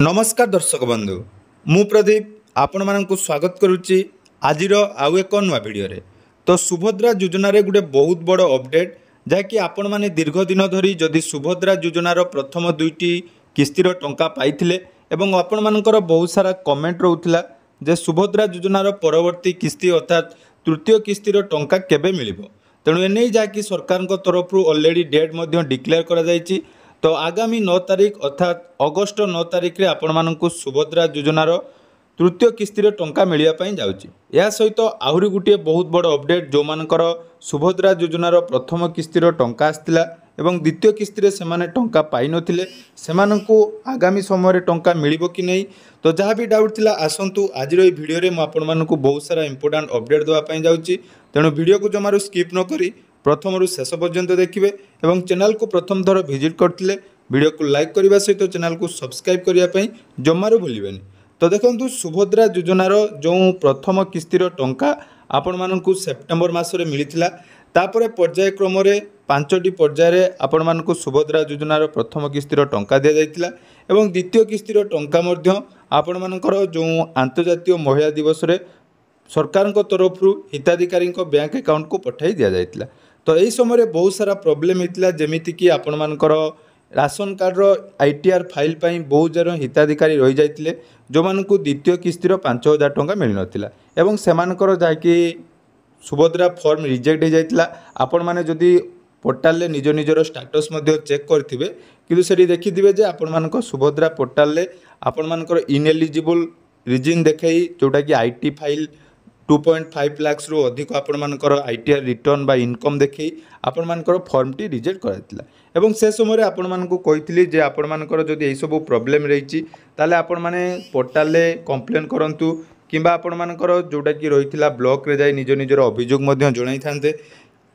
नमस्कार दर्शक बंधु मु प्रदीप आपण मानक स्वागत करुच्ची आज आउ एक नुआ भिडियो तो सुभद्रा योजन गोटे बहुत बड़ अपडेट जहाँकि आपण मैंने दीर्घ दिन धरी जदि सुभद्रा योजनार प्रथम दुईटी किस्तिर टंका पाइथिले एवं आपण मानकर बहुत सारा कमेंट रोला जे सुभद्रा योजनार परवर्ती किस्ती अर्थात तृतीय किस्तिर टंका केबे मिलिबो तेणु एने जहाँकि सरकार तरफ ऑलरेडी डेट डिक्लेयर करा जायछि। तो आगामी 9 तारिख अर्थात अगस्ट 9 तारिख रे आपण मानक सुभद्रा योजनार तृतीय किस्तिर टंका मिलवाई जाऊँगी। यह सहित आहरी गोटे बहुत बड़ अपडेट जो मानकर सुभद्रा योजनार प्रथम किस्तिर टंका आसला एवं द्वितीय किस्तिर से माने टंका पाई नथिले सेमानंकु आगामी समय टंका मिलिबो कि नहीं तो जहाँ भी डाउट थिला आसंतु आज भिडियो रे आपण मानकु बहुत सारा इंपोर्टेंट अपडेट देवा पई जाउची। तेणु वीडियो को जमारू स्किप न करी प्रथम रु शेष पर्यंत देखिए एवं चैनल को प्रथम थर विजिट करते वीडियो को लाइक करने सहित चैनल को सब्सक्राइब करने जमारू भूलें। तो देखो सुभद्रा योजनार जो प्रथम किस्तिर टंका आपण मानकु सेप्टेम्बर मासरे मिलिथिला तापरे पर्यायक्रम 5टी पर्याय आपण मानकु सुभद्रा योजनार प्रथम किस्तिर टंका दि जाइतिला एवं द्वितीय किस्तिर टंका मध्य आपण मानकर जो अंतर्जातीय महिला दिवस रे सरकार तरफ हिताधिकारी बैंक अकाउंट को पठाई दि जाइतिला। तो यही समय बहुत सारा प्रोब्लेम होता जमीक आपण मानकर राशन कार्डर आईटीआर फाइल पाई बहुत जन हिताधिकारी रही जाते जो मानक द्वितीय किस्तिर 5000 टंका मिल नाला एवं सेमानकर जहाँकि सुभद्रा फॉर्म रिजेक्ट हो जाता आपण मैंने जदि पोर्टाल निज निजर स्टाटस चेक करेंगे कि से देखिथे जे आपण मानक सुभद्रा पोर्टाल आपण मानकर इनएलिजिबल रिजिन देखे जोटा कि आईटी फाइल 2.5 लाख रु अधिक आपण मानकर आईटीआर रिटर्न बा इनकम देखी आपण मानकर फॉर्म टी रिजेक्ट कराइतिला एवं से समय आपण मानकु कहितली जे आपण मानकर जदि एई सब प्रॉब्लम रहिछि ताले आपण माने पोर्टाल ले कंप्लेन करंतु किंबा आपण मानकर जोटा कि रहितिला ब्लॉक रे जाई निज निजर अभियोग मध्य जणाई थांते।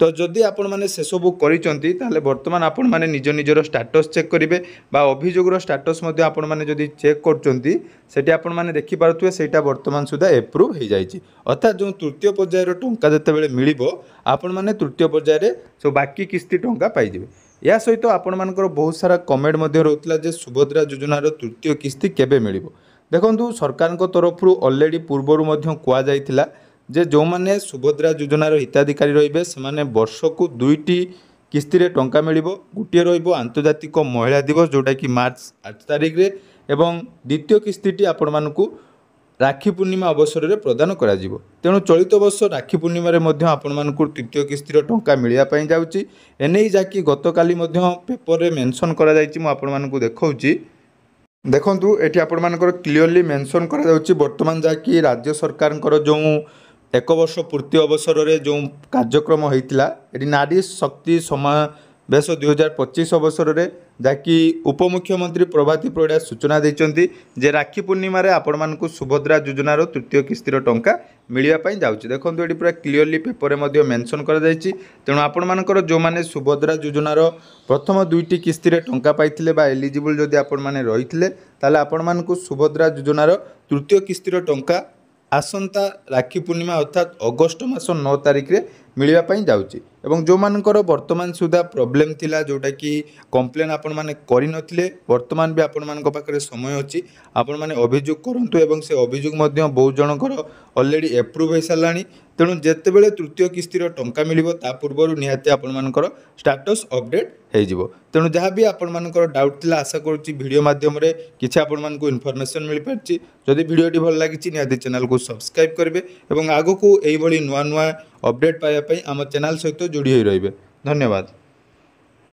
तो जदि आपण माने से सब करिसंती ताले वर्तमान आपण माने निज निजर स्टेटस चेक करिवे बा अभियोगर स्टेटस मध्य आपण माने जदि चेक करचंती सेठी आपण माने देखि पारुथुवे सेटा वर्तमान सुधा एप्रूव हो जाइछि अर्थात जो तृतीय पर्याय रो टंका जते बेले मिलिबो आपण माने तृतीय पर्याय रे सो बाकी किस्ती टंका पाइ जिवे। या सहित आपण मानकर बहुत सारा कमेंट मध्य रहउतला जे सुभद्रा योजनार तृतीय किस्ती केबे मिलिबो देखंतु सरकार तरफ ऑलरेडी पूर्वरु मध्य कुआ जाइतिला जे जो माने सुभद्रा योजनार हिताधिकारी रहिबे से वर्ष को 2टी किस्ती रे टंका मिलिबो गोटे रहिबो आंतर्जातिक महिला दिवस जोटा कि मार्च 8 तारिख रे एवं द्वितीय किस्तीटी आपण मानकु राखी पूर्णिमा अवसर में प्रदान करा जिवो। तेणु चलित वर्ष राखी पूर्णिमा रे मध्य आपण मानकु तृतीय किस्तीर टंका मिलिया पई जाउची एनै जाकी गतकाली मध्य पेपर रे मेंशन करा जाइची मु आपण मानकु देखौची देखंतु एठी आपण मानकर क्लियरली मेंशन करा जाउची वर्तमान जाकी राज्य सरकार जो 1 वर्ष पूर्ति अवसर में जो कार्यक्रम होता ये नारी शक्ति समावेश 2025 अवसर में जहाँकि उपमुख्यमंत्री प्रभाती परिड़ा सूचना देते जे राखी पूर्णिमा आपण मानक सुभद्रा योजनार तृतीय किस्तिर टंका मिलवाई जाऊँगी। देखो ये पूरा क्लियरली पेपर में मेंशन कर तेणु आपण मानकर जो माने सुभद्रा योजनार प्रथम 2टी किस्ती टंका पाइथिले बा एलिजिबल जदि आपण माने रहिथिले ताले आपण मानक सुभद्रा योजनार तृतीय किस्तिर टंका आसंता राखी पूर्णिमा अर्थात अगस्ट मास 9 तारिख रे मिलवा पई जाउची एवं जो मानकर वर्तमान सुधा प्रॉब्लम थिला जोटा कि कंप्लेन आपण माने करि नथिले वर्तमान भी आपण मानक पाखरे समय अछि आपण माने अभियोग करंतु एवं से अभियोग मध्य बहुत जनकर ऑलरेडी एप्रूव हो साराणी। तेणु जेते बेले तृतीय किस्तिर टंका मिलिबो ता पूर्वरु निहाती आपण मानकर स्टेटस अपडेट हो जिवो। तेणु जहाँ भी आपण मानकर डाउट थिला आशा करूची वीडियो माध्यम रे किछि आपण मानकु इन्फॉर्मेशन मिल पारची। जदि वीडियोटी भल लागिछि निहाती चैनल को सब्सक्राइब करबे एवं आगो को एई भली नुआ नुआ अपडेट पाया पई आम चैनल सहित जोड़ी होई रहिबे। धन्यवाद।